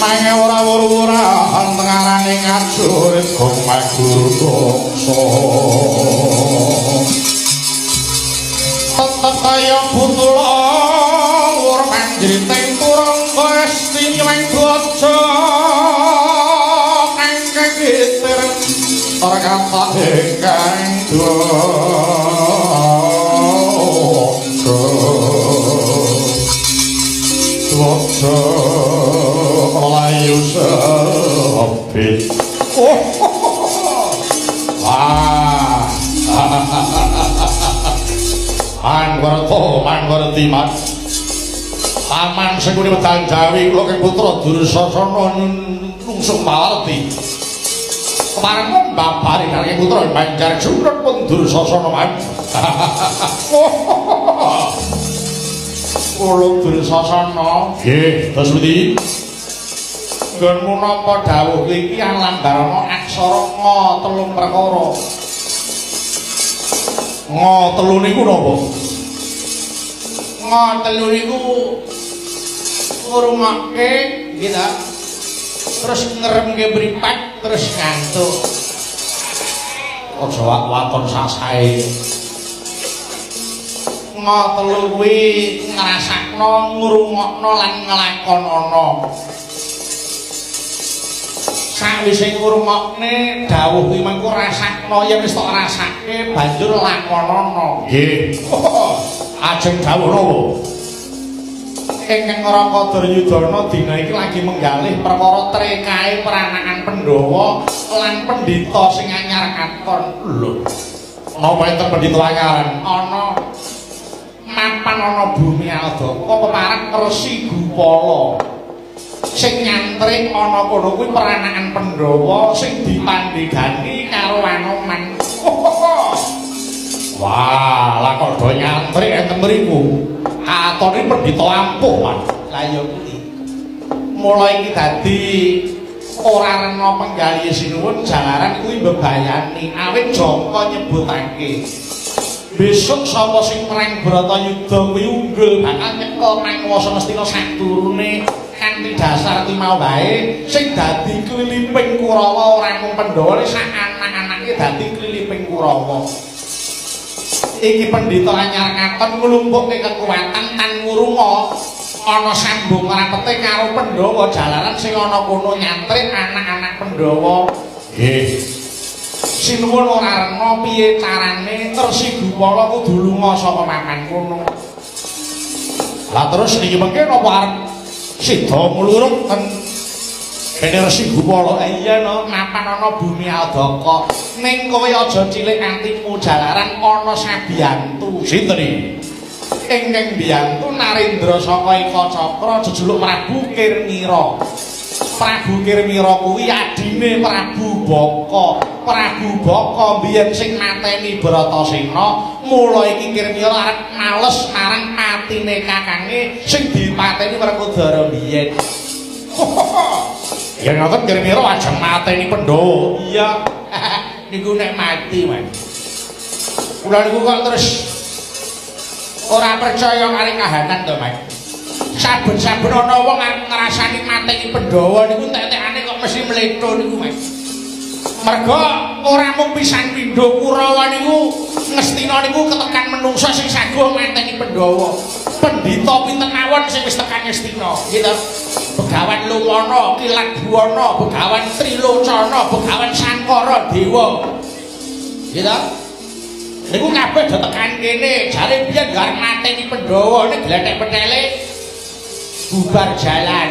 Mangga ora-ora antarane ngajurit gomah guru bangsa. Tetep kaya butula lur panjriting turangga esti nyuweng bojo kang kegitir ora kata ingkang What's layu sepi Mangwarti mat aman sing kuwi wedang Jawi kula kang putra Dursasana nungsung Mawarti kemarin mbabari kang putra Banjar Jurut pun Dursasana man kula Dursasana nggih terus pundi nggonmu napa dawuh iki alambarana aksara nga telung perkara nga telu niku napa nga telu niku ngrumakke nggih ta terus ngeremke mripat terus ngantuk aja waton sasae nga telu kuwi ngrasakno ngrungokno lan nglakonana sawise ngrungokne dawuh kuwi mengko rasakno yen wis tok rasake banjur lakonana nggih ajeng dawuh napa ingkang Rangga Duryudana dina iki lagi menggalih perkara trekae peranakan Pandhawa lan pendhita sing anyar katon lho napa enten pendhita anyaran ana mapan ana bumi Aldaka peparek Resi Gupala sing nyantrik ana kono kuwi peranakan Pandhawa sing dipandhegani karo Anoman. Wah, lah kok do nyantrik enten mriku. Atone pendhita ampuh, Mas. Lah ya kuwi. Mula iki dadi ora rena penggali sinuwun jalaran kuwi mbebayani awit jangka nyebutake. Besok sapa sing perang Bratayuda kuwi unggul bakal nyekel Mangwasa Ngastina sadurunge kanthi dasar ki mau wae sing dadi kliliping Kurawa ora mung Pandhawa sak anak-anake dadi kliliping Kurawa. Iki pendhita anyar katon nglumpukke kekuatan tan ngurunga ana sambung rapete karo Pandhawa jalaran sing ana kono nyantrik anak-anak Pandhawa. Nggih. Sinuwun ora rena piye carane Resi Gupala kudu lunga saka makan kono. Lah terus niki mengke napa arep sida muluruk ten kene Resi Gupala iya no mapan ana bumi Aldaka ning kowe aja cilik antimu jalaran ana sabiyantu sinten iki ingkang biyantu Narendra saka Eka Cakra jejuluk Prabu Kirmira. Prabu Kirmira kuwi adine Prabu Baka. Prabu Baka biyen sing mateni Bratasena, mula iki Kirmira arep males marang patine kakange sing dipateni Werkudara biyen. Ya ngoten Kirmira ajeng mateni Pandhawa. Iya. Niku nek mati, Mas. Kula niku kok terus ora percaya kali kahanan to, Mas. Saben-saben ana wong arep ngrasani mateni Pandhawa niku entek-entekane kok mesti mletho niku, Mas. Merga ora mung pisan pindho Kurawa niku Ngastina niku ketekan menungsa sing saguh mateni Pandhawa. Pendhita pinten mawon sing wis tekan Ngastina, nggih to. Begawan Lumana, Kilat Buwana, Begawan Trilocana, Begawan Sankara Dewa. Nggih to. Niku kabeh do tekan kene, jare biyen gareng mateni Pandhawa nek glethek-pethele bubar jalan.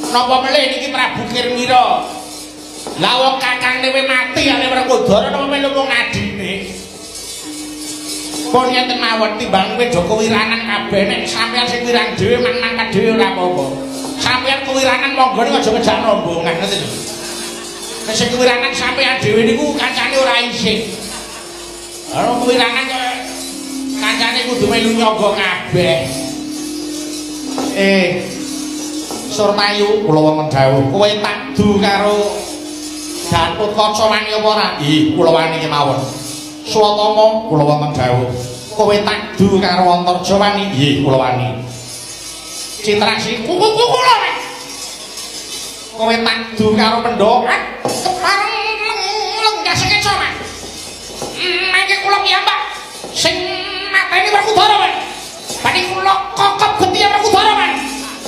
Napa melih niki Prabu Kirmira? Lah wong kakang dhewe mati ane Werkudara napa melu mung adine. Pun yen mawon timbang kowe Joko Wiranan kabeh nek sampeyan sing wirang dhewe mangkat dhewe ora apa-apa. Sampeyan kuwirangan monggo ning aja ngejak rombongan ngoten lho. Nek sing kuwirangan sampeyan dhewe niku kancane ora isih. Ora kuwirangan kancane kudu melu nyoba kabeh. Surtayu kula wonten dawuh kowe takdu karo Gatotkaca wani apa ora? Nggih, kula wani kemawon. Swatama kula wonten dawuh kowe takdu karo Antarja wani? Nggih, kula wani. Citraksi kuku lho kowe tak du karo Pendhok kepareng lenggah sekeca mangke kula piyambak sing mateni Werkudara men badhe kula kokop getihe Werkudara men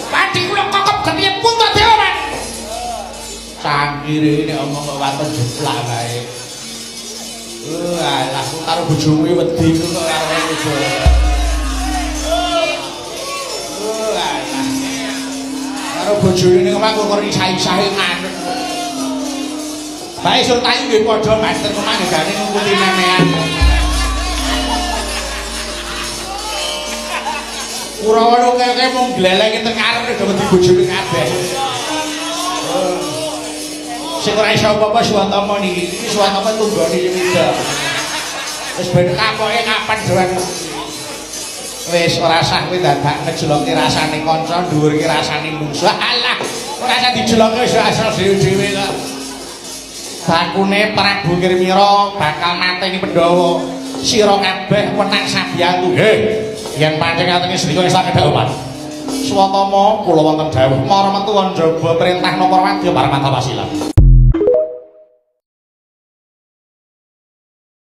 badhe kula kokop getihe Puntadewa men cangkire nek omong kok waton jeplak bae alah ku karo bojomu wedi kok karo bojomu karo bojone ning omah kok risah-isahe manut. Bae sur tayu nggih padha master kemanggane ngikuti memean. Kurawa kaya mung gleleng ing karep do wedi bojone kabeh. Sing ora iso apa-apa Suwantama niki Suwantama tunggone wida. Wis ben kapoke kapan doan. Wis ora sah kowe dadak ngejlokke rasane kanca dhuwurke rasane musuh. Alah, ora usah dijlokke wis asal dhewe-dhewe kok. Bakune Prabu Kirmira bakal mateni Pandhawa. Sira kabeh wenang sabiyantu. Heh, yen pancen ngateni sedika sak kedhaopan. Swatama kula wonten dawuh, mara metu njaba perintah Naparawati Paramatapasilan.